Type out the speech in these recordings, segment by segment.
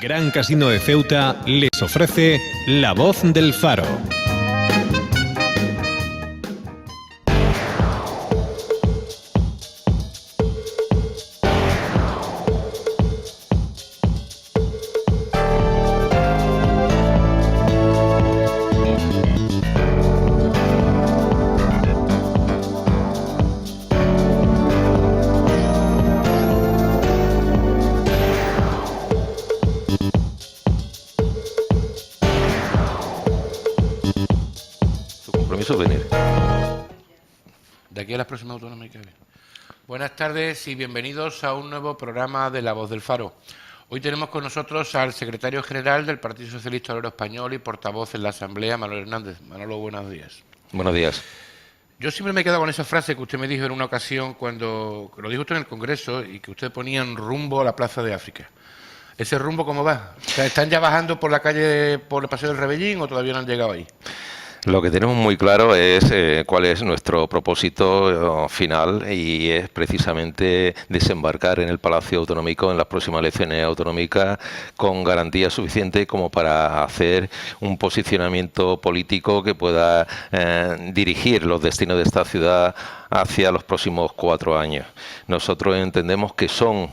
Gran Casino de Ceuta les ofrece La Voz del Faro. Venir. De aquí a las próximas autonómicas. Buenas tardes y bienvenidos a un nuevo programa de La Voz del Faro. Hoy tenemos con nosotros al secretario general del Partido Socialista Obrero Español y portavoz en la Asamblea, Manolo Hernández. Manolo, buenos días. Buenos días. Yo siempre me he quedado con esa frase que usted me dijo en una ocasión cuando lo dijo usted en el Congreso y que usted ponía en rumbo a la Plaza de África. ¿Ese rumbo cómo va? ¿Están ya bajando por la calle, por el Paseo del Rebellín o todavía no han llegado ahí? Lo que tenemos muy claro es cuál es nuestro propósito final, y es precisamente desembarcar en el Palacio Autonómico en las próximas elecciones autonómicas con garantía suficiente como para hacer un posicionamiento político que pueda dirigir los destinos de esta ciudad hacia los próximos 4 años. Nosotros entendemos que son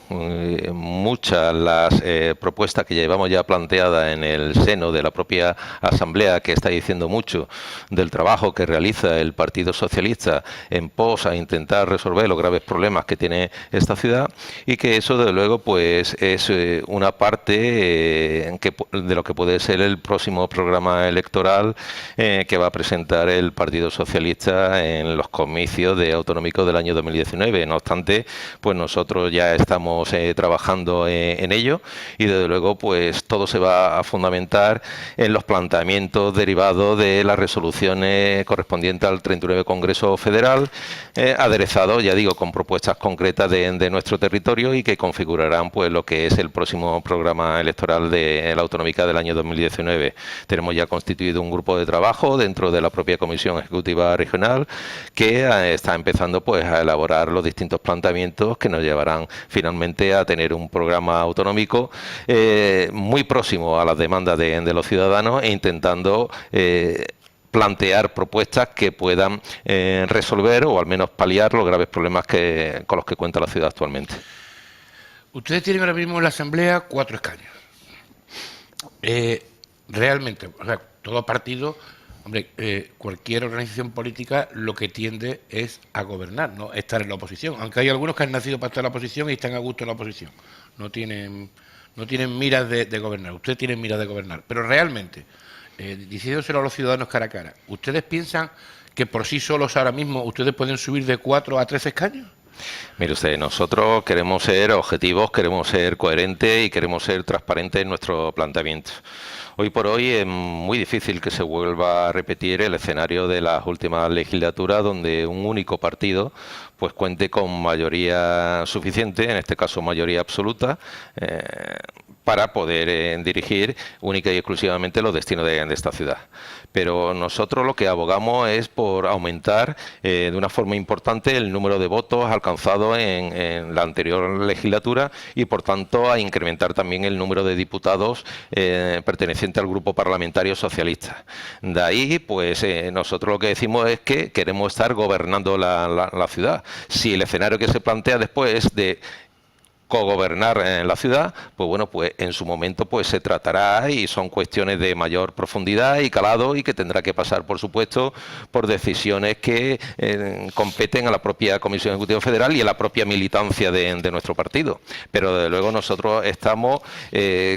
muchas las propuestas que llevamos ya planteadas en el seno de la propia Asamblea, que está diciendo mucho del trabajo que realiza el Partido Socialista en pos a intentar resolver los graves problemas que tiene esta ciudad, y que eso desde luego pues es una parte de lo que puede ser el próximo programa electoral que va a presentar el Partido Socialista en los comicios autonómicos del año 2019. No obstante, pues nosotros ya estamos trabajando en ello, y desde luego pues todo se va a fundamentar en los planteamientos derivados de las resoluciones correspondientes al 39 Congreso Federal, aderezado, ya digo, con propuestas concretas de nuestro territorio y que configurarán pues lo que es el próximo programa electoral de la autonómica del año 2019. Tenemos ya constituido un grupo de trabajo dentro de la propia Comisión Ejecutiva Regional que está empezando pues a elaborar los distintos planteamientos que nos llevarán finalmente a tener un programa autonómico muy próximo a las demandas de los ciudadanos, e intentando plantear propuestas que puedan resolver o al menos paliar los graves problemas con los que cuenta la ciudad actualmente. Ustedes tienen ahora mismo en la Asamblea 4 escaños. Realmente, o sea, todo partido, hombre, cualquier organización política lo que tiende es a gobernar, no estar en la oposición. Aunque hay algunos que han nacido para estar en la oposición y están a gusto en la oposición. No tienen miras de gobernar. Ustedes tienen miras de gobernar. Pero realmente, diciéndoselo a los ciudadanos cara a cara, ¿ustedes piensan que por sí solos ahora mismo ustedes pueden subir de 4 a 13 escaños? Mire usted, nosotros queremos ser objetivos, queremos ser coherentes y queremos ser transparentes en nuestro planteamiento. Hoy por hoy es muy difícil que se vuelva a repetir el escenario de las últimas legislaturas, donde un único partido pues cuente con mayoría suficiente, en este caso mayoría absoluta, para poder dirigir única y exclusivamente los destinos de esta ciudad. Pero nosotros lo que abogamos es por aumentar de una forma importante el número de votos alcanzados en la anterior legislatura, y por tanto a incrementar también el número de diputados pertenecientes al grupo parlamentario socialista. De ahí pues nosotros lo que decimos es que queremos estar gobernando la ciudad. Si el escenario que se plantea después es de cogobernar en la ciudad, pues bueno, pues en su momento pues se tratará, y son cuestiones de mayor profundidad y calado, y que tendrá que pasar, por supuesto, por decisiones que competen a la propia Comisión Ejecutiva Federal y a la propia militancia de nuestro partido. Pero desde luego nosotros estamos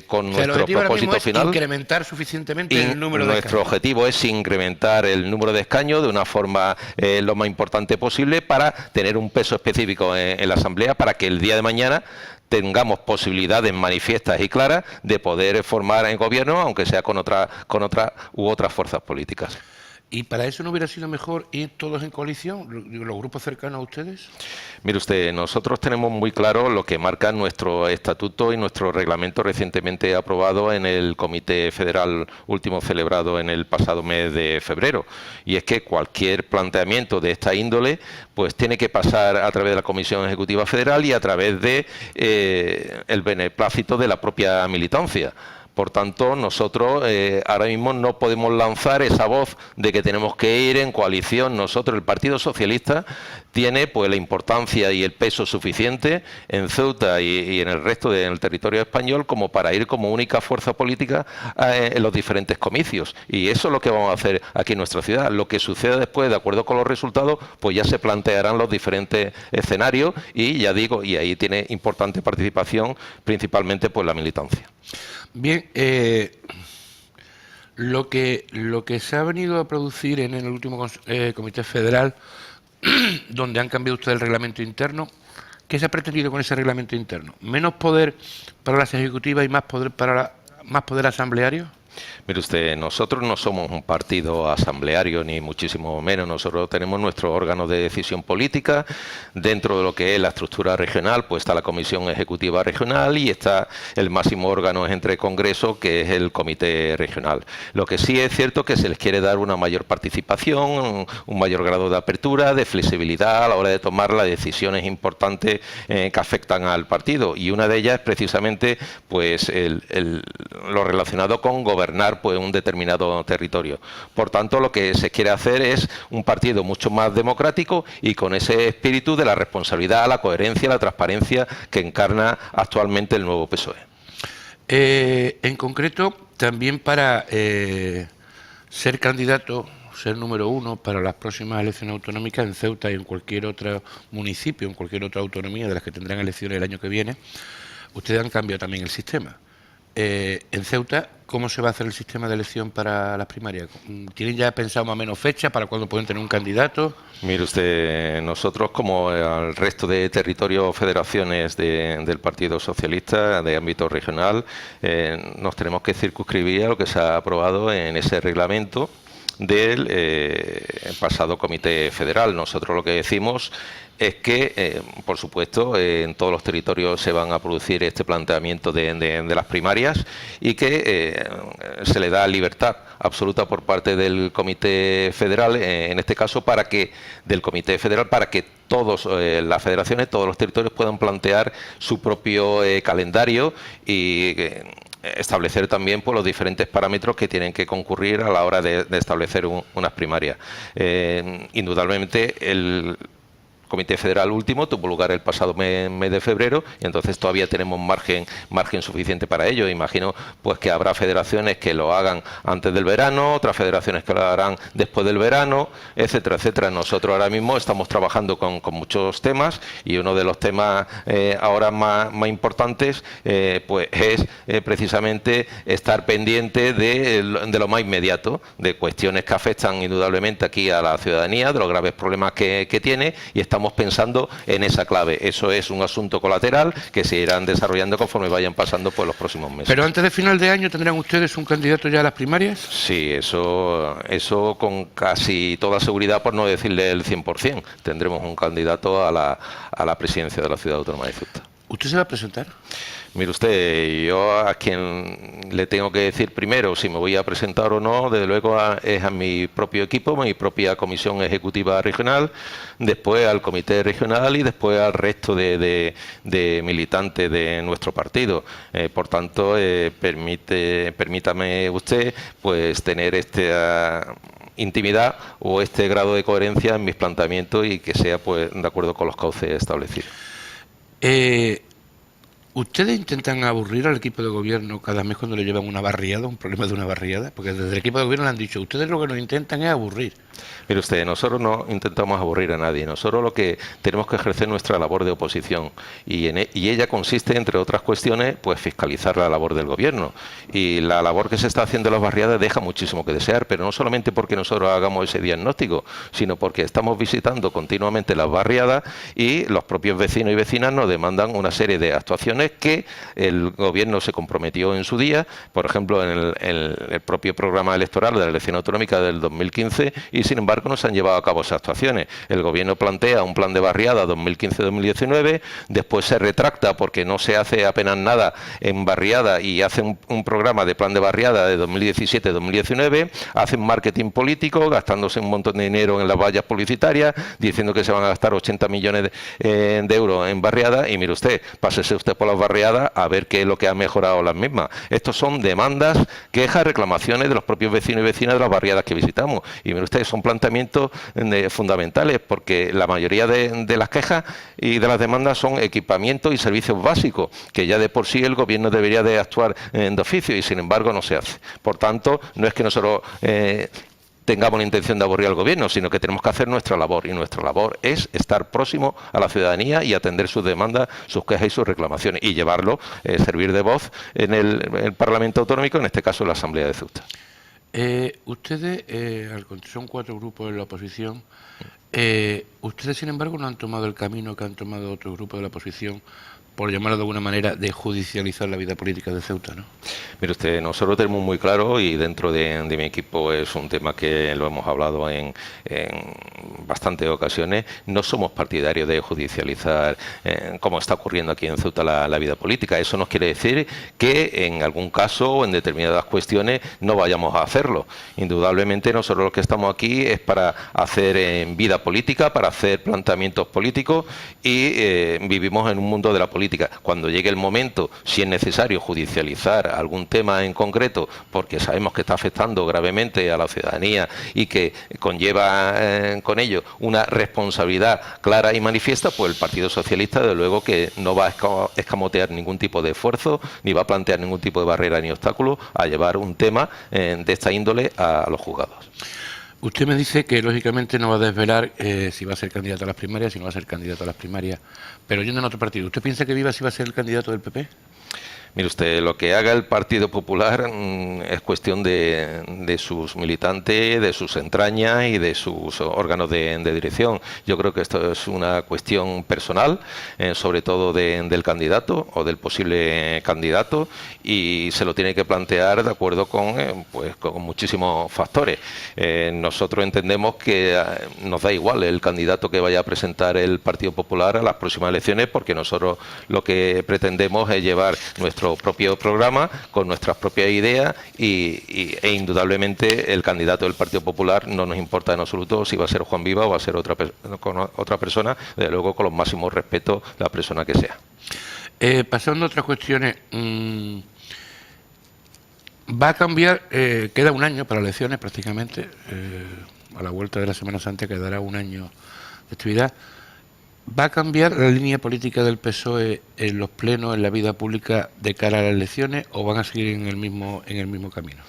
con nuestro propósito final. Incrementar suficientemente el número de escaños. Nuestro objetivo es incrementar el número de escaños de una forma lo más importante posible, para tener un peso específico en la Asamblea, para que el día de mañana tengamos posibilidades manifiestas y claras de poder formar en gobierno, aunque sea con otras fuerzas políticas. ¿Y para eso no hubiera sido mejor ir todos en coalición, los grupos cercanos a ustedes? Mire usted, nosotros tenemos muy claro lo que marca nuestro estatuto y nuestro reglamento recientemente aprobado en el Comité Federal último celebrado en el pasado mes de febrero. Y es que cualquier planteamiento de esta índole pues tiene que pasar a través de la Comisión Ejecutiva Federal y a través de el beneplácito de la propia militancia. Por tanto, nosotros ahora mismo no podemos lanzar esa voz de que tenemos que ir en coalición. Nosotros, el Partido Socialista, tiene pues la importancia y el peso suficiente en Ceuta y en el resto del territorio español como para ir como única fuerza política en los diferentes comicios. Y eso es lo que vamos a hacer aquí en nuestra ciudad. Lo que suceda después, de acuerdo con los resultados, pues ya se plantearán los diferentes escenarios y ya digo, y ahí tiene importante participación, principalmente pues la militancia. Bien, lo que se ha venido a producir en el último Comité Federal, donde han cambiado ustedes el reglamento interno, ¿qué se ha pretendido con ese reglamento interno? ¿Menos poder para las ejecutivas y más poder asambleario? Mire usted, nosotros no somos un partido asambleario, ni muchísimo menos. Nosotros tenemos nuestro órgano de decisión política. Dentro de lo que es la estructura regional, pues está la Comisión Ejecutiva Regional y está el máximo órgano entre Congreso, que es el Comité Regional. Lo que sí es cierto que se les quiere dar una mayor participación, un mayor grado de apertura, de flexibilidad a la hora de tomar las decisiones importantes que afectan al partido. Y una de ellas es precisamente pues lo relacionado con gobernar pues un determinado territorio. Por tanto, lo que se quiere hacer es un partido mucho más democrático y con ese espíritu de la responsabilidad, la coherencia, la transparencia que encarna actualmente el nuevo PSOE. En concreto, también para ser candidato, ser número uno para las próximas elecciones autonómicas en Ceuta y en cualquier otro municipio, en cualquier otra autonomía de las que tendrán elecciones el año que viene, ustedes han cambiado también el sistema. En Ceuta, ¿cómo se va a hacer el sistema de elección para las primarias? ¿Tienen ya pensado más o menos fecha para cuándo pueden tener un candidato? Mire usted, nosotros como el resto de territorios, federaciones del Partido Socialista de ámbito regional, nos tenemos que circunscribir a lo que se ha aprobado en ese reglamento del pasado Comité Federal. Nosotros lo que decimos es que, por supuesto, en todos los territorios se van a producir este planteamiento de las primarias y que se le da libertad absoluta por parte del Comité Federal, en este caso, para que todas las federaciones, todos los territorios puedan plantear su propio calendario y establecer también pues, los diferentes parámetros que tienen que concurrir a la hora de establecer unas primarias. Indudablemente, el Comité Federal último tuvo lugar el pasado mes de febrero y entonces todavía tenemos margen suficiente para ello. Imagino pues que habrá federaciones que lo hagan antes del verano, otras federaciones que lo harán después del verano, etcétera, etcétera. Nosotros ahora mismo estamos trabajando con muchos temas y uno de los temas ahora más importantes pues es precisamente estar pendiente de lo más inmediato, de cuestiones que afectan indudablemente aquí a la ciudadanía, de los graves problemas que tiene y estamos pensando en esa clave. Eso es un asunto colateral que se irán desarrollando conforme vayan pasando pues, los próximos meses. ¿Pero antes de final de año tendrán ustedes un candidato ya a las primarias? Sí, eso con casi toda seguridad, por no decirle el 100%. Tendremos un candidato a la presidencia de la Ciudad Autónoma de Ceuta. ¿Usted se va a presentar? Mire usted, yo a quien le tengo que decir primero si me voy a presentar o no, desde luego es a mi propio equipo, mi propia Comisión Ejecutiva Regional, después al Comité Regional y después al resto de militantes de nuestro partido. Por tanto, permítame usted pues tener esta intimidad o este grado de coherencia en mis planteamientos y que sea pues de acuerdo con los cauces establecidos. ¿Ustedes intentan aburrir al equipo de gobierno cada mes cuando le llevan una barriada, un problema de una barriada? Porque desde el equipo de gobierno le han dicho, ustedes lo que nos intentan es aburrir. Mire usted, nosotros no intentamos aburrir a nadie. Nosotros lo que tenemos que ejercer nuestra labor de oposición y ella consiste, entre otras cuestiones, pues fiscalizar la labor del gobierno. Y la labor que se está haciendo en las barriadas deja muchísimo que desear, pero no solamente porque nosotros hagamos ese diagnóstico, sino porque estamos visitando continuamente las barriadas y los propios vecinos y vecinas nos demandan una serie de actuaciones cuestiones que el Gobierno se comprometió en su día, por ejemplo, en el propio programa electoral de la elección autonómica del 2015, y sin embargo no se han llevado a cabo esas actuaciones. El Gobierno plantea un plan de barriada 2015-2019, después se retracta porque no se hace apenas nada en barriada y hace un programa de plan de barriada de 2017-2019, hacen marketing político, gastándose un montón de dinero en las vallas publicitarias, diciendo que se van a gastar 80 millones de euros en barriadas, y mire usted, pásese usted por las barriadas a ver qué es lo que ha mejorado las mismas. Estos son demandas, quejas, reclamaciones de los propios vecinos y vecinas de las barriadas que visitamos. Y mire usted, son planteamientos fundamentales, porque la mayoría de las quejas y de las demandas son equipamientos y servicios básicos, que ya de por sí el Gobierno debería de actuar de oficio, y sin embargo no se hace. Por tanto, no es que nosotros tengamos la intención de aburrir al Gobierno, sino que tenemos que hacer nuestra labor, y nuestra labor es estar próximo a la ciudadanía y atender sus demandas, sus quejas y sus reclamaciones, y llevarlo, servir de voz en el Parlamento Autonómico, en este caso en la Asamblea de Ceuta. Ustedes, son 4 grupos en la oposición, ustedes sin embargo no han tomado el camino que han tomado otros grupos de la oposición, por llamarlo de alguna manera, de judicializar la vida política de Ceuta, ¿no? Mire usted, nosotros tenemos muy claro, y dentro de mi equipo es un tema que lo hemos hablado en bastantes ocasiones, no somos partidarios de judicializar, como está ocurriendo aquí en Ceuta, la vida política. Eso no quiere decir que en algún caso o en determinadas cuestiones no vayamos a hacerlo. Indudablemente nosotros lo que estamos aquí es para hacer vida política, para hacer planteamientos políticos, y vivimos en un mundo de la política. Cuando llegue el momento, si es necesario judicializar algún tema en concreto, porque sabemos que está afectando gravemente a la ciudadanía y que conlleva con ello una responsabilidad clara y manifiesta, pues el Partido Socialista, de luego, que no va a escamotear ningún tipo de esfuerzo, ni va a plantear ningún tipo de barrera ni obstáculo a llevar un tema de esta índole a los juzgados. Usted me dice que lógicamente no va a desvelar si va a ser candidato a las primarias, si no va a ser candidato a las primarias, pero yendo en otro partido. ¿Usted piensa que Vivas sí va a ser el candidato del PP? Mire usted, lo que haga el Partido Popular es cuestión de sus militantes, de sus entrañas y de sus órganos de dirección. Yo creo que esto es una cuestión personal, sobre todo del candidato o del posible candidato, y se lo tiene que plantear de acuerdo con muchísimos factores. Nosotros entendemos que nos da igual el candidato que vaya a presentar el Partido Popular a las próximas elecciones, porque nosotros lo que pretendemos es llevar nuestro propio programa con nuestras propias ideas, e indudablemente el candidato del Partido Popular no nos importa en absoluto si va a ser Juan Viva o va a ser otra persona, desde luego con los máximos respetos de la persona que sea. Pasando a otras cuestiones, va a cambiar, queda un año para elecciones prácticamente, a la vuelta de la Semana Santa quedará un año de actividad. ¿Va a cambiar la línea política del PSOE en los plenos, en la vida pública, de cara a las elecciones, o van a seguir en el mismo camino?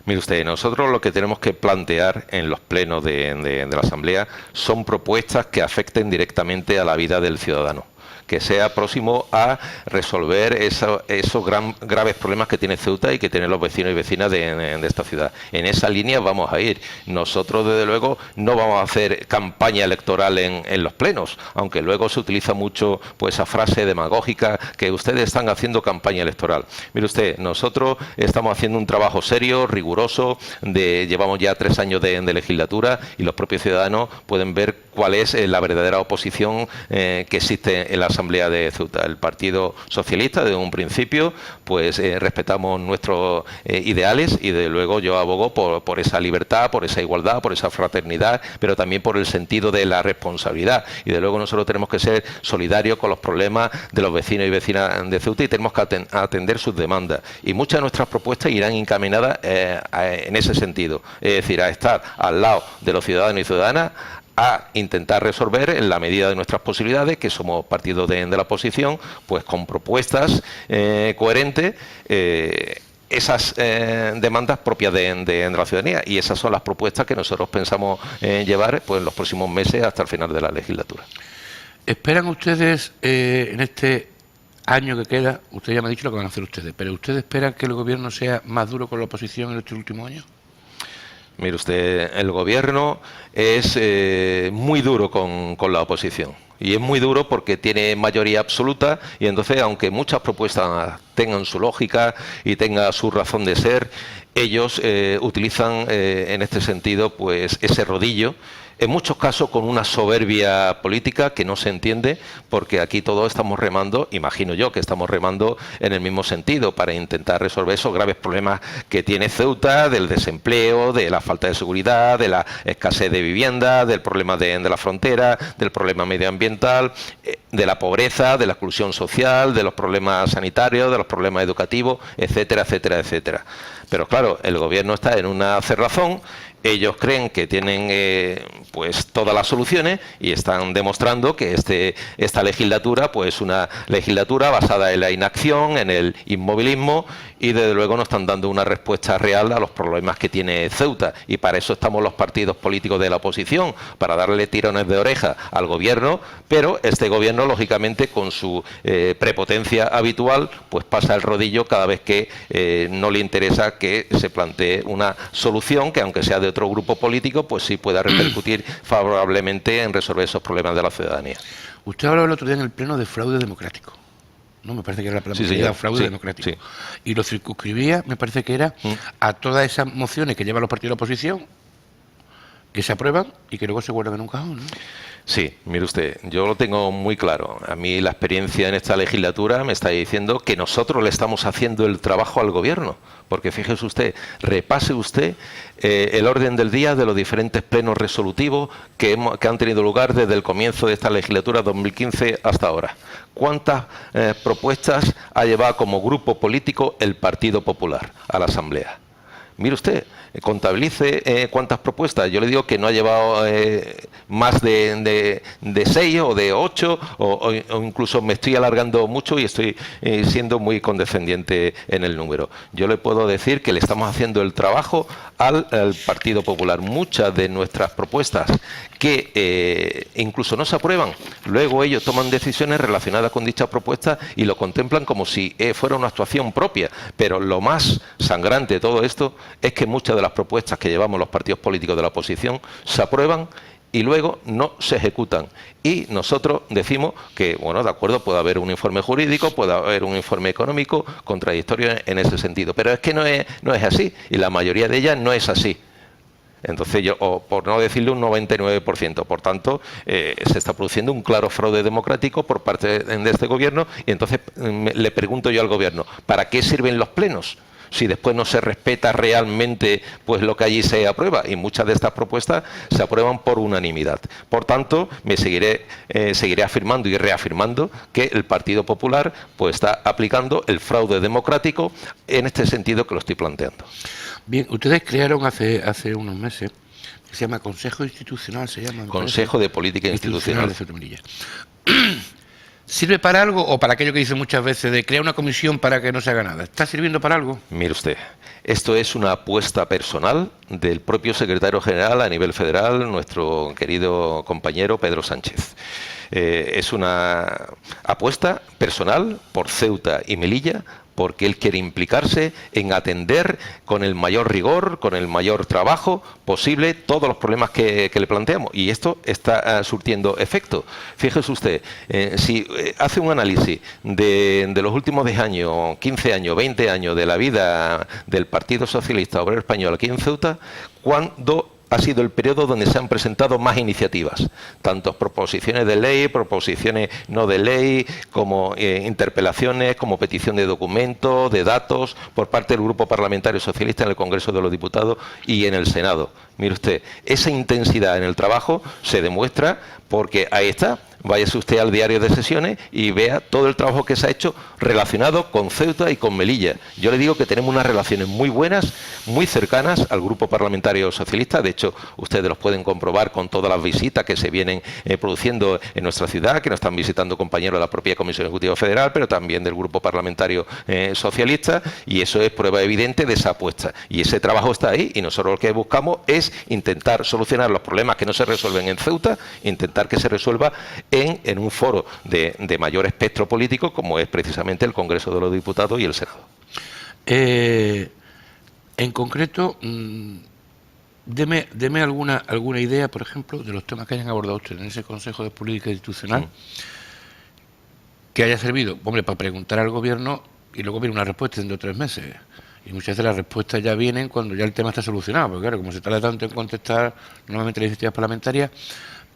Mire usted, nosotros lo que tenemos que plantear en los plenos de la Asamblea son propuestas que afecten directamente a la vida del ciudadano, que sea próximo a resolver esos graves problemas que tiene Ceuta y que tienen los vecinos y vecinas de esta ciudad. En esa línea vamos a ir. Nosotros, desde luego, no vamos a hacer campaña electoral en los plenos, aunque luego se utiliza mucho esa frase demagógica que ustedes están haciendo campaña electoral. Mire usted, nosotros estamos haciendo un trabajo serio, riguroso, llevamos ya 3 años de legislatura, y los propios ciudadanos pueden ver cuál es la verdadera oposición que existe en la Asamblea de Ceuta. El Partido Socialista, desde un principio, respetamos nuestros ideales, y desde luego yo abogo por esa libertad, por esa igualdad, por esa fraternidad, pero también por el sentido de la responsabilidad. Y desde luego nosotros tenemos que ser solidarios con los problemas de los vecinos y vecinas de Ceuta, y tenemos que atender sus demandas. Y muchas de nuestras propuestas irán encaminadas en ese sentido, es decir, a estar al lado de los ciudadanos y ciudadanas, a intentar resolver en la medida de nuestras posibilidades, que somos partido de la oposición, con propuestas coherentes, esas demandas propias de la ciudadanía, y esas son las propuestas que nosotros pensamos llevar en los próximos meses hasta el final de la legislatura. ¿Esperan ustedes en este año que queda? Usted ya me ha dicho lo que van a hacer ustedes, pero ¿ustedes esperan que el Gobierno sea más duro con la oposición en este último año? Mire usted, el Gobierno es muy duro con la oposición. Y es muy duro porque tiene mayoría absoluta y entonces, aunque muchas propuestas tengan su lógica y tengan su razón de ser, ellos utilizan en este sentido pues ese rodillo, en muchos casos con una soberbia política que no se entiende, porque aquí todos estamos remando, imagino yo que estamos remando en el mismo sentido para intentar resolver esos graves problemas que tiene Ceuta, del desempleo, de la falta de seguridad, de la escasez de vivienda, del problema de la frontera, del problema medioambiental, de la pobreza, de la exclusión social, de los problemas sanitarios, de los problemas educativos, etcétera, etcétera, etcétera. Pero claro, el gobierno está en una cerrazón. Ellos creen que tienen pues todas las soluciones y están demostrando que esta legislatura pues una legislatura basada en la inacción, en el inmovilismo, y desde luego no están dando una respuesta real a los problemas que tiene Ceuta, y para eso estamos los partidos políticos de la oposición, para darle tirones de oreja al gobierno, pero este gobierno lógicamente con su prepotencia habitual pues pasa el rodillo cada vez que no le interesa que se plantee una solución que, aunque sea de otro grupo político, pues sí pueda repercutir favorablemente en resolver esos problemas de la ciudadanía. Usted habló el otro día en el pleno de fraude democrático. No, me parece que era la palabra, sí, fraude democrático. Sí. Y lo circunscribía, me parece que era a todas esas mociones que llevan los partidos de la oposición, que se aprueban y que luego se guardan en un cajón, ¿no? Sí, mire usted, yo lo tengo muy claro. A mí la experiencia en esta legislatura me está diciendo que nosotros le estamos haciendo el trabajo al gobierno. Porque fíjese usted, repase usted el orden del día de los diferentes plenos resolutivos que han tenido lugar desde el comienzo de esta legislatura 2015 hasta ahora. ¿Cuántas propuestas ha llevado como grupo político el Partido Popular a la Asamblea? Mire usted, contabilice cuántas propuestas. Yo le digo que no ha llevado más de 6 o de 8 o incluso me estoy alargando mucho y estoy siendo muy condescendiente en el número. Yo le puedo decir que le estamos haciendo el trabajo al Partido Popular. Muchas de nuestras propuestas que incluso no se aprueban, luego ellos toman decisiones relacionadas con dichas propuestas y lo contemplan como si fuera una actuación propia. Pero lo más sangrante de todo esto es que muchas de las propuestas que llevamos los partidos políticos de la oposición se aprueban y luego no se ejecutan. Y nosotros decimos que, bueno, de acuerdo, puede haber un informe jurídico, puede haber un informe económico contradictorio en ese sentido. Pero es que no es así, y la mayoría de ellas no es así. Entonces, o por no decirle un 99%, por tanto, se está produciendo un claro fraude democrático por parte de este gobierno, y entonces le pregunto yo al gobierno, ¿para qué sirven los plenos? Si después no se respeta realmente pues lo que allí se aprueba, y muchas de estas propuestas se aprueban por unanimidad. Por tanto, me seguiré afirmando y reafirmando que el Partido Popular pues está aplicando el fraude democrático en este sentido que lo estoy planteando. Bien, ustedes crearon hace unos meses, que se llama Consejo Institucional, se llama. Consejo de Política Institucional. De Ceuta y Melilla. ¿Sirve para algo o para aquello que dicen muchas veces de crear una comisión para que no se haga nada? ¿Está sirviendo para algo? Mire usted, esto es una apuesta personal del propio secretario general a nivel federal, nuestro querido compañero Pedro Sánchez. Es una apuesta personal por Ceuta y Melilla, porque él quiere implicarse en atender con el mayor rigor, con el mayor trabajo posible todos los problemas que le planteamos. Y esto está surtiendo efecto. Fíjese usted, si hace un análisis de los últimos 10 años, 15 años, 20 años de la vida del Partido Socialista Obrero Español aquí en Ceuta, ¿cuándo ha sido el periodo donde se han presentado más iniciativas? Tanto proposiciones de ley, proposiciones no de ley, como interpelaciones, como petición de documentos, de datos, por parte del Grupo Parlamentario Socialista en el Congreso de los Diputados y en el Senado. Mire usted, esa intensidad en el trabajo se demuestra porque ahí está. Váyase usted al diario de sesiones y vea todo el trabajo que se ha hecho relacionado con Ceuta y con Melilla. Yo le digo que tenemos unas relaciones muy buenas, muy cercanas al Grupo Parlamentario Socialista. De hecho, ustedes los pueden comprobar con todas las visitas que se vienen produciendo en nuestra ciudad, que nos están visitando compañeros de la propia Comisión Ejecutiva Federal, pero también del Grupo Parlamentario Socialista, y eso es prueba evidente de esa apuesta. Y ese trabajo está ahí, y nosotros lo que buscamos es intentar solucionar los problemas que no se resuelven en Ceuta, intentar que se resuelva en un foro de mayor espectro político, como es precisamente el Congreso de los Diputados y el Senado. En concreto, deme alguna idea, por ejemplo, de los temas que hayan abordado ustedes en ese Consejo de Política Institucional que haya servido, hombre, para preguntar al Gobierno y luego viene una respuesta dentro de 3 meses. Y muchas veces las respuestas ya vienen cuando ya el tema está solucionado, porque claro, como se tarda tanto en contestar normalmente las iniciativas parlamentarias,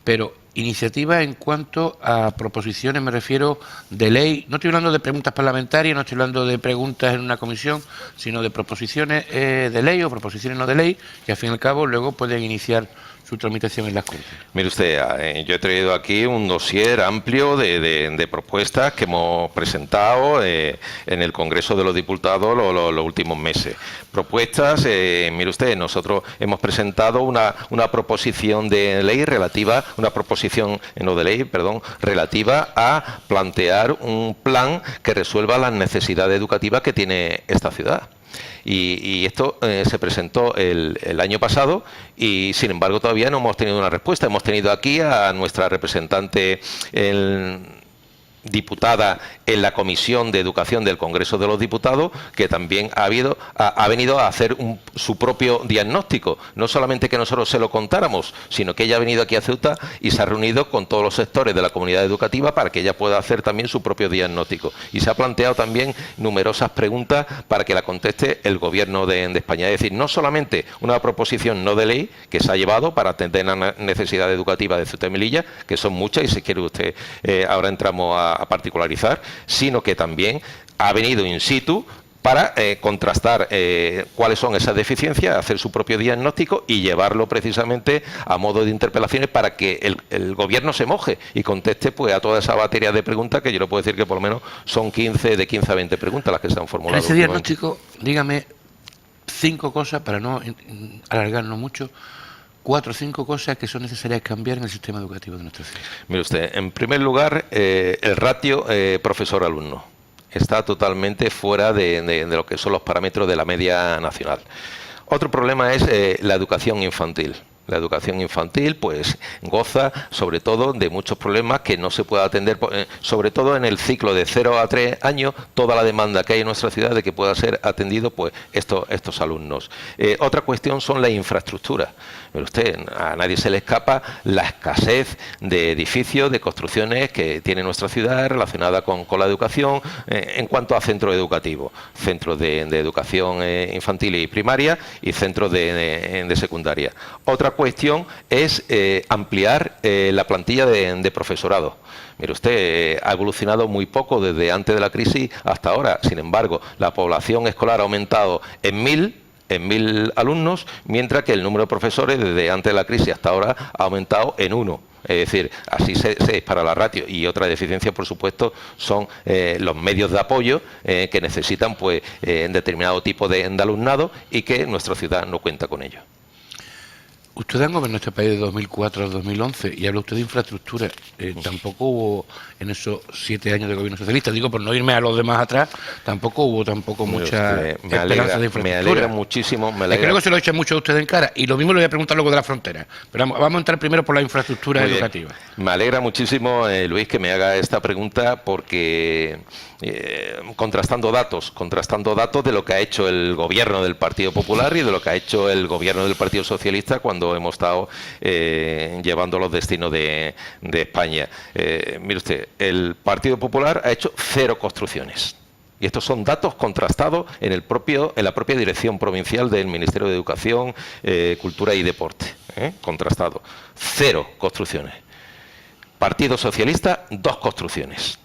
pero iniciativas en cuanto a proposiciones, me refiero de ley, no estoy hablando de preguntas parlamentarias, no estoy hablando de preguntas en una comisión, sino de proposiciones de ley o proposiciones no de ley, que al fin y al cabo luego pueden iniciar su tramitación en las Cortes. Mire usted, yo he traído aquí un dossier amplio de propuestas que hemos presentado en el Congreso de los Diputados los últimos meses. Propuestas, mire usted, nosotros hemos presentado una proposición de ley relativa, relativa a plantear un plan que resuelva las necesidades educativas que tiene esta ciudad. Y esto se presentó el año pasado y, sin embargo, todavía no hemos tenido una respuesta. Hemos tenido aquí a nuestra representante diputada en la Comisión de Educación del Congreso de los Diputados, que también ha venido a hacer su propio diagnóstico. No solamente que nosotros se lo contáramos, sino que ella ha venido aquí a Ceuta y se ha reunido con todos los sectores de la comunidad educativa para que ella pueda hacer también su propio diagnóstico. Y se ha planteado también numerosas preguntas para que la conteste el Gobierno de España. Es decir, no solamente una proposición no de ley que se ha llevado para atender la necesidad educativa de Ceuta y Melilla, que son muchas y si quiere usted ahora entramos a particularizar, sino que también ha venido in situ para contrastar cuáles son esas deficiencias, hacer su propio diagnóstico y llevarlo precisamente a modo de interpelaciones para que el Gobierno se moje y conteste pues a toda esa batería de preguntas, que yo le puedo decir que por lo menos son de 15 a 20 preguntas las que se han formulado. En ese diagnóstico, dígame 5 cosas, para no alargarnos mucho, 4 o 5 cosas que son necesarias cambiar en el sistema educativo de nuestra ciudad. Mire usted, en primer lugar, el ratio profesor-alumno está totalmente fuera de lo que son los parámetros de la media nacional. Otro problema es la educación infantil. La educación infantil pues goza sobre todo de muchos problemas que no se puede atender, sobre todo en el ciclo de 0 a 3 años, toda la demanda que hay en nuestra ciudad de que pueda ser atendido pues estos alumnos. Otra cuestión son las infraestructuras. Pero a nadie se le escapa la escasez de edificios, de construcciones que tiene nuestra ciudad relacionada con la educación en cuanto a centros educativos, centros de educación infantil y primaria y centros de secundaria. Otra cuestión es ampliar la plantilla de profesorado. Mire usted, ha evolucionado muy poco desde antes de la crisis hasta ahora. Sin embargo, la población escolar ha aumentado en 1000 alumnos, mientras que el número de profesores desde antes de la crisis hasta ahora ha aumentado en 1. Es decir, así se dispara la ratio. Y otra deficiencia, por supuesto, son los medios de apoyo que necesitan pues en determinado tipo de alumnado y que nuestra ciudad no cuenta con ello. Ustedes han gobernado este país de 2004 a 2011 y habla usted de infraestructura. Tampoco hubo, en esos 7 años de gobierno socialista, digo por no irme a los demás atrás, tampoco hubo mucha esperanza de infraestructura. Me alegra muchísimo. Creo que se lo echan mucho a usted en cara y lo mismo le voy a preguntar luego de la frontera. Pero vamos a entrar primero por la infraestructura educativa. Me alegra muchísimo, Luis, que me haga esta pregunta porque contrastando datos de lo que ha hecho el gobierno del Partido Popular y de lo que ha hecho el gobierno del Partido Socialista cuando hemos estado llevando los destinos de España. Mire usted, el Partido Popular ha hecho 0 construcciones. Y estos son datos contrastados en la propia dirección provincial del Ministerio de Educación, Cultura y Deporte. Contrastado. 0 construcciones. Partido Socialista, 2 construcciones.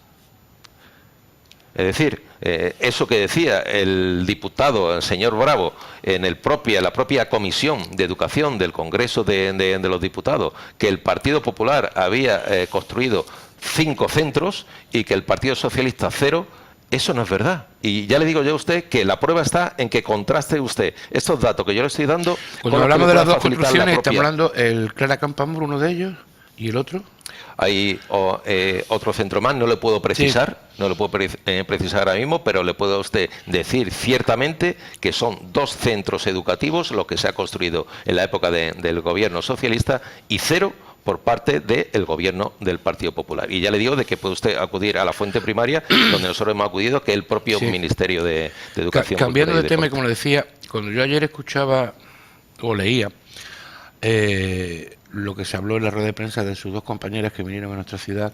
Es decir, eso que decía el diputado, el señor Bravo, en la propia Comisión de Educación del Congreso de los Diputados, que el Partido Popular había construido 5 centros y que el Partido Socialista 0, eso no es verdad. Y ya le digo yo a usted que la prueba está en que contraste usted estos datos que yo le estoy dando. Cuando hablamos de las 2 construcciones, estamos hablando el Clara Campoamor, uno de ellos, y el otro. Hay otro centro más, no le puedo precisar, sí. No le puedo precisar ahora mismo, pero le puedo a usted decir ciertamente que son 2 centros educativos lo que se ha construido en la época del gobierno socialista y 0 por parte del gobierno del Partido Popular. Y ya le digo de que puede usted acudir a la fuente primaria, donde nosotros hemos acudido, que es el propio Ministerio de Educación. Cambiando de tema, como le decía, cuando yo ayer escuchaba o leía lo que se habló en la rueda de prensa de sus dos compañeras que vinieron a nuestra ciudad.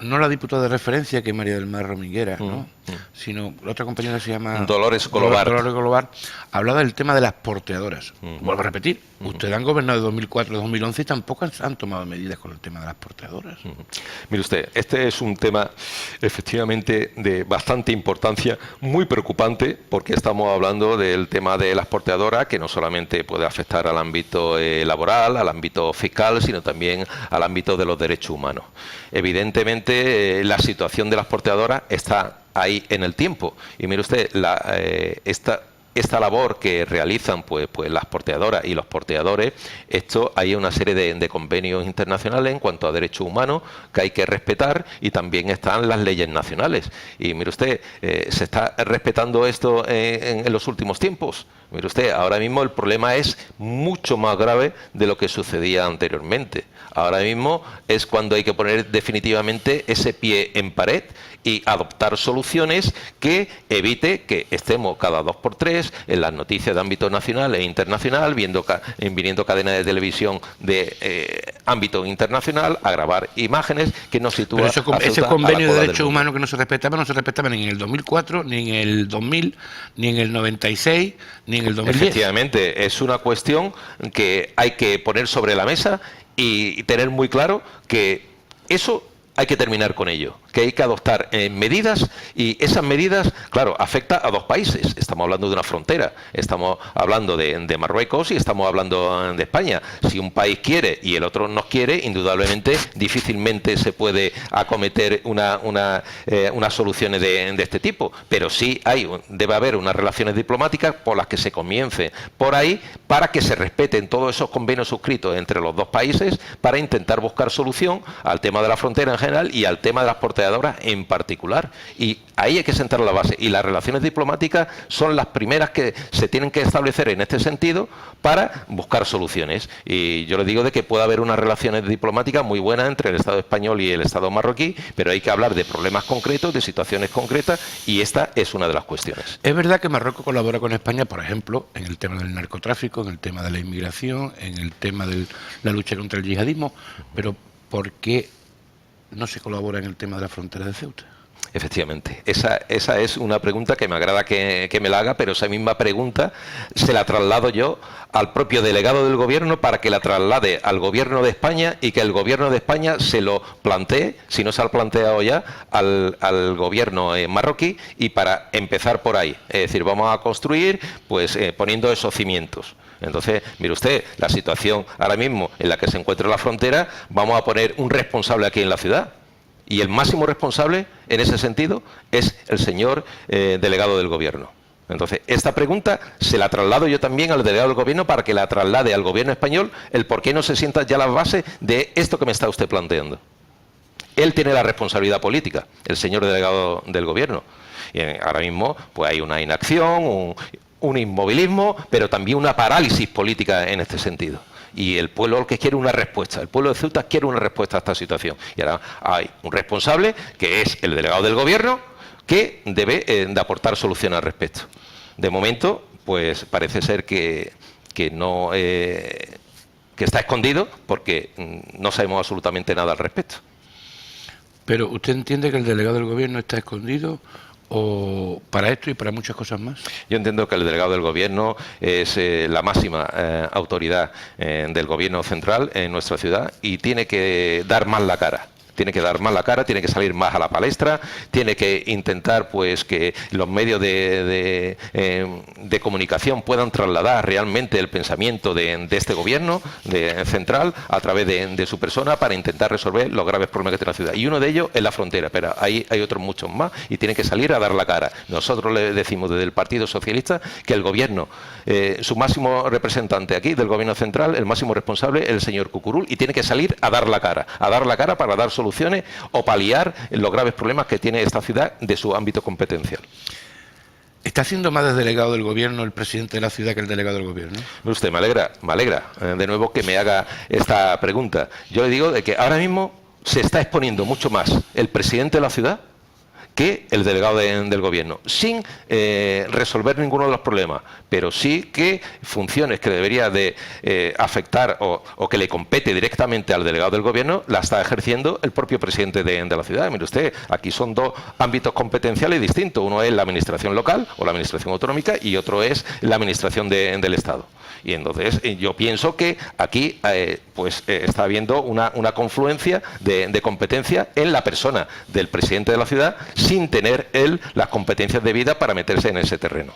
No la diputada de referencia, que es María del Mar Romiguera, ¿no? Sino la otra compañera se llama Dolores Golobar. Dolores Golobar, hablaba del tema de las porteadoras. Vuelvo a repetir, ustedes han gobernado de 2004 a 2011 y tampoco han tomado medidas con el tema de las porteadoras. Mire usted, este es un tema efectivamente de bastante importancia, muy preocupante, porque estamos hablando del tema de las porteadoras, que no solamente puede afectar al ámbito laboral, al ámbito fiscal, sino también al ámbito de los derechos humanos. Evidentemente, la situación de las porteadoras está ahí en el tiempo. Y mire usted, esta labor que realizan pues las porteadoras y los porteadores, hay una serie de convenios internacionales en cuanto a derechos humanos que hay que respetar, y también están las leyes nacionales. Y mire usted, ¿se está respetando esto en los últimos tiempos? Mire usted, ahora mismo el problema es mucho más grave de lo que sucedía anteriormente. Ahora mismo es cuando hay que poner definitivamente ese pie en pared y adoptar soluciones que evite que estemos cada 2 por 3 en las noticias de ámbito nacional e internacional, viniendo cadenas de televisión de ámbito internacional a grabar imágenes que nos sitúan. Pero ese convenio de derechos humanos que no se respetaban ni en el 2004, ni en el 2000, ni en el 96, ni en el 2010. Efectivamente, es una cuestión que hay que poner sobre la mesa y tener muy claro que eso hay que terminar con ello, que hay que adoptar medidas, y esas medidas, claro, afecta a 2 países. Estamos hablando de una frontera, estamos hablando de Marruecos y estamos hablando de España. Si un país quiere y el otro no quiere, indudablemente, difícilmente se puede acometer unas soluciones de este tipo. Pero sí debe haber unas relaciones diplomáticas por las que se comience por ahí, para que se respeten todos esos convenios suscritos entre los 2 países, para intentar buscar solución al tema de la frontera en general y al tema de las porteadoras en particular. Y ahí hay que sentar la base, y las relaciones diplomáticas son las primeras que se tienen que establecer en este sentido para buscar soluciones. Y yo le digo de que puede haber unas relaciones diplomáticas muy buenas entre el Estado español y el Estado marroquí, pero hay que hablar de problemas concretos, de situaciones concretas, y esta es una de las cuestiones. Es verdad que Marruecos colabora con España, por ejemplo, en el tema del narcotráfico, en el tema de la inmigración, en el tema de la lucha contra el yihadismo, pero ¿por qué no se colabora en el tema de la frontera de Ceuta? Efectivamente, esa es una pregunta que me agrada que me la haga, pero esa misma pregunta se la traslado yo al propio delegado del Gobierno, para que la traslade al Gobierno de España, y que el Gobierno de España se lo plantee, si no se ha planteado ya, al Gobierno marroquí, y para empezar por ahí. Es decir, vamos a construir pues poniendo esos cimientos. Entonces, mire usted, la situación ahora mismo en la que se encuentra la frontera, vamos a poner un responsable aquí en la ciudad. Y el máximo responsable en ese sentido es el señor delegado del Gobierno. Entonces, esta pregunta se la traslado yo también al delegado del Gobierno, para que la traslade al Gobierno español el por qué no se sientan ya las bases de esto que me está usted planteando. Él tiene la responsabilidad política, el señor delegado del Gobierno. Y ahora mismo pues hay una inacción, un inmovilismo, pero también una parálisis política en este sentido. Y el pueblo lo que quiere una respuesta, el pueblo de Ceuta quiere una respuesta a esta situación. Y ahora hay un responsable, que es el delegado del Gobierno, que debe de aportar solución al respecto. De momento, pues parece ser que no que está escondido, porque no sabemos absolutamente nada al respecto. Pero ¿usted entiende que el delegado del Gobierno está escondido, o para esto y para muchas cosas más? Yo entiendo que el delegado del Gobierno es la máxima autoridad del Gobierno central en nuestra ciudad, y tiene que dar más la cara. Tiene que dar más la cara, tiene que salir más a la palestra, tiene que intentar pues que los medios de comunicación puedan trasladar realmente el pensamiento de este gobierno central a través de su persona, para intentar resolver los graves problemas que tiene la ciudad. Y uno de ellos es la frontera, pero hay otros muchos más, y tiene que salir a dar la cara. Nosotros le decimos desde el Partido Socialista que el gobierno, su máximo representante aquí del gobierno central, el máximo responsable es el señor Cucurul, y tiene que salir a dar la cara para dar soluciones o paliar los graves problemas que tiene esta ciudad de su ámbito competencial. ¿Está siendo más delegado del Gobierno el presidente de la ciudad que el delegado del Gobierno? Usted me alegra de nuevo que me haga esta pregunta. Yo le digo de que ahora mismo se está exponiendo mucho más el presidente de la ciudad que el delegado del gobierno, sin resolver ninguno de los problemas, pero sí que funciones que debería de afectar o que le compete directamente al delegado del gobierno, la está ejerciendo el propio presidente de la ciudad. Mire usted, aquí son dos ámbitos competenciales distintos. Uno es la administración local o la administración autonómica y otro es la administración del Estado. Y entonces yo pienso que aquí está habiendo una confluencia de competencia en la persona del presidente de la ciudad sin tener él las competencias debidas para meterse en ese terreno.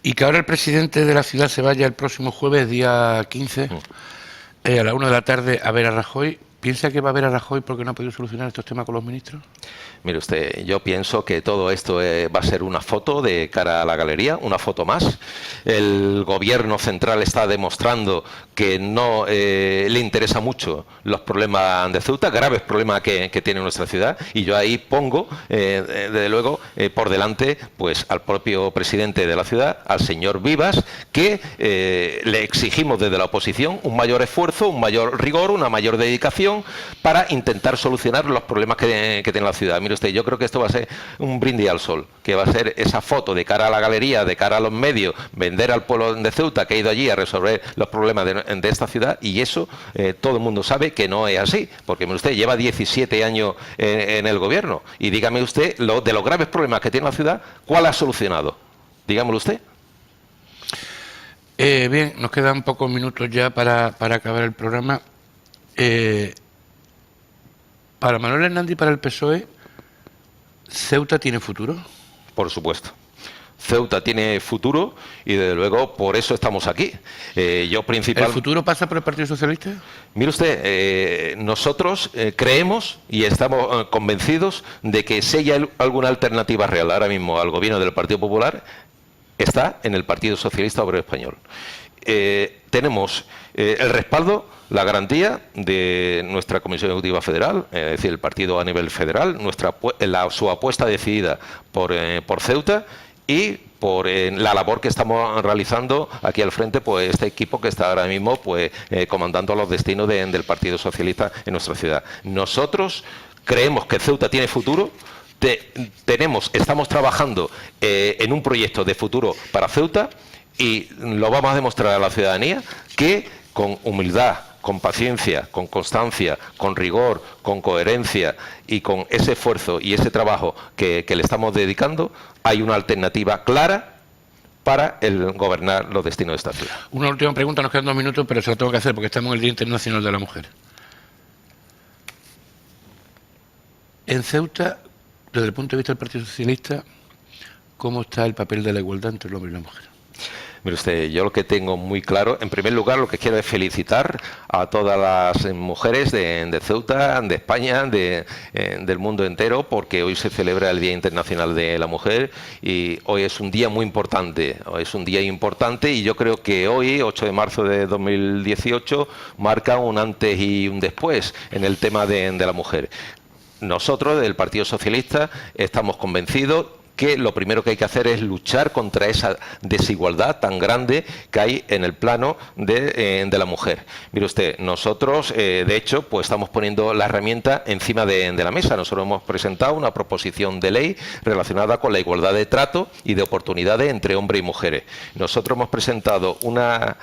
Y que ahora el presidente de la ciudad se vaya el próximo jueves, día 15, a la 1 de la tarde a ver a Rajoy. ¿Piensa que va a ver a Rajoy porque no ha podido solucionar estos temas con los ministros? Mire usted, yo pienso que todo esto va a ser una foto de cara a la galería, una foto más. El gobierno central está demostrando que no le interesa mucho los problemas de Ceuta, graves problemas que tiene nuestra ciudad, y yo ahí pongo, desde luego, por delante pues al propio presidente de la ciudad, al señor Vivas, que le exigimos desde la oposición un mayor esfuerzo, un mayor rigor, una mayor dedicación para intentar solucionar los problemas que tiene la ciudad. Mire usted, yo creo que esto va a ser un brindis al sol, que va a ser esa foto de cara a la galería, de cara a los medios, vender al pueblo de Ceuta que ha ido allí a resolver los problemas de esta ciudad, y eso todo el mundo sabe que no es así, porque mire usted, lleva 17 años en el gobierno, y dígame usted, de los graves problemas que tiene la ciudad, ¿cuál ha solucionado? Dígamelo usted. Bien, nos quedan pocos minutos ya para acabar el programa. Para Manuel Hernández y para el PSOE, ¿Ceuta tiene futuro? Por supuesto. Ceuta tiene futuro y desde luego por eso estamos aquí. ¿El futuro pasa por el Partido Socialista? Mire usted, nosotros creemos y estamos convencidos de que si hay alguna alternativa real ahora mismo al gobierno del Partido Popular, está en el Partido Socialista Obrero Español. Tenemos el respaldo, la garantía de nuestra Comisión Ejecutiva Federal, es decir, el partido a nivel federal, su apuesta decidida por Ceuta y por la labor que estamos realizando aquí al frente, pues este equipo que está ahora mismo pues comandando los destinos del Partido Socialista en nuestra ciudad. Nosotros creemos que Ceuta tiene futuro. Estamos trabajando en un proyecto de futuro para Ceuta y lo vamos a demostrar a la ciudadanía que con humildad, con paciencia, con constancia, con rigor, con coherencia y con ese esfuerzo y ese trabajo que le estamos dedicando, hay una alternativa clara para el gobernar los destinos de esta ciudad. Una última pregunta, nos quedan 2 minutos, pero se la tengo que hacer porque estamos en el Día Internacional de la Mujer. En Ceuta, desde el punto de vista del Partido Socialista, ¿cómo está el papel de la igualdad entre el hombre y la mujer? Mire usted, yo lo que tengo muy claro, en primer lugar, lo que quiero es felicitar a todas las mujeres de Ceuta, de España, del mundo entero, porque hoy se celebra el Día Internacional de la Mujer y hoy es un día muy importante, y yo creo que hoy, 8 de marzo de 2018, marca un antes y un después en el tema de la mujer. Nosotros, del Partido Socialista, estamos convencidos que lo primero que hay que hacer es luchar contra esa desigualdad tan grande que hay en el plano de la mujer. Mire usted, nosotros, de hecho, pues estamos poniendo la herramienta encima de la mesa. Nosotros hemos presentado una proposición de ley relacionada con la igualdad de trato y de oportunidades entre hombres y mujeres. Nosotros hemos presentado una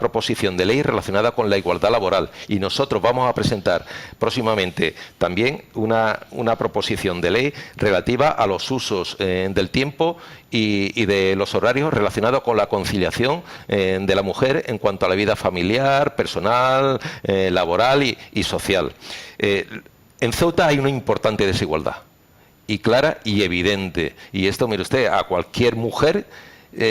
proposición de ley relacionada con la igualdad laboral y nosotros vamos a presentar próximamente también una proposición de ley relativa a los usos del tiempo y de los horarios relacionados con la conciliación de la mujer en cuanto a la vida familiar, personal, laboral y social. En Ceuta hay una importante desigualdad y clara y evidente, y esto, mire usted, a cualquier mujer,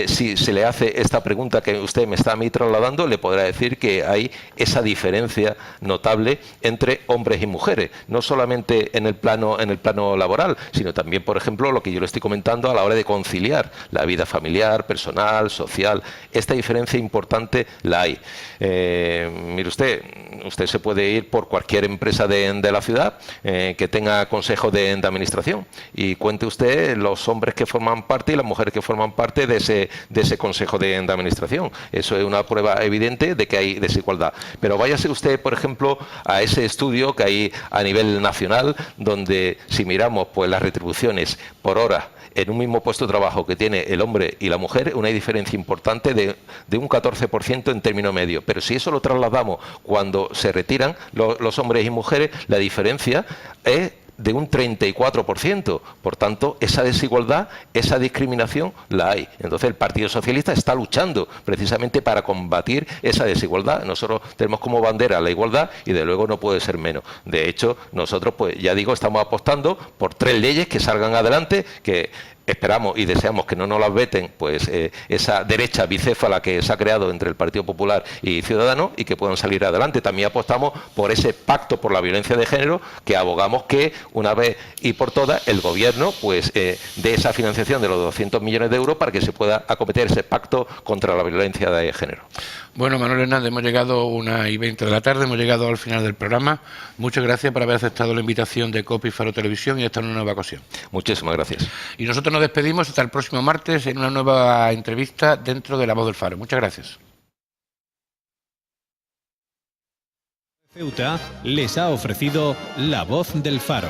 si se le hace esta pregunta que usted me está a mí trasladando, le podrá decir que hay esa diferencia notable entre hombres y mujeres, no solamente en el plano laboral, sino también, por ejemplo, lo que yo le estoy comentando a la hora de conciliar la vida familiar, personal, social. Esta diferencia importante la hay. Mire usted se puede ir por cualquier empresa de la ciudad que tenga consejo de administración y cuente usted los hombres que forman parte y las mujeres que forman parte de ese Consejo de Administración. Eso es una prueba evidente de que hay desigualdad. Pero váyase usted, por ejemplo, a ese estudio que hay a nivel nacional, donde si miramos pues las retribuciones por hora en un mismo puesto de trabajo que tiene el hombre y la mujer, una diferencia importante de un 14% en término medio. Pero si eso lo trasladamos cuando se retiran los hombres y mujeres, la diferencia es de un 34%. Por tanto, esa desigualdad, esa discriminación la hay. Entonces, el Partido Socialista está luchando precisamente para combatir esa desigualdad. Nosotros tenemos como bandera la igualdad y, de luego, no puede ser menos. De hecho, nosotros, pues ya digo, estamos apostando por 3 leyes que salgan adelante, que esperamos y deseamos que no nos las veten pues esa derecha bicéfala que se ha creado entre el Partido Popular y Ciudadanos, y que puedan salir adelante. También apostamos por ese pacto por la violencia de género, que abogamos que una vez y por todas el Gobierno pues dé esa financiación de los 200 millones de euros para que se pueda acometer ese pacto contra la violencia de género. Bueno, Manuel Hernández, hemos llegado a 1:20 de la tarde, hemos llegado al final del programa. Muchas gracias por haber aceptado la invitación de COPE y Faro Televisión y hasta una nueva ocasión. Muchísimas gracias. Y nosotros nos despedimos hasta el próximo martes en una nueva entrevista dentro de La Voz del Faro. Muchas gracias. Ceuta les ha ofrecido La Voz del Faro.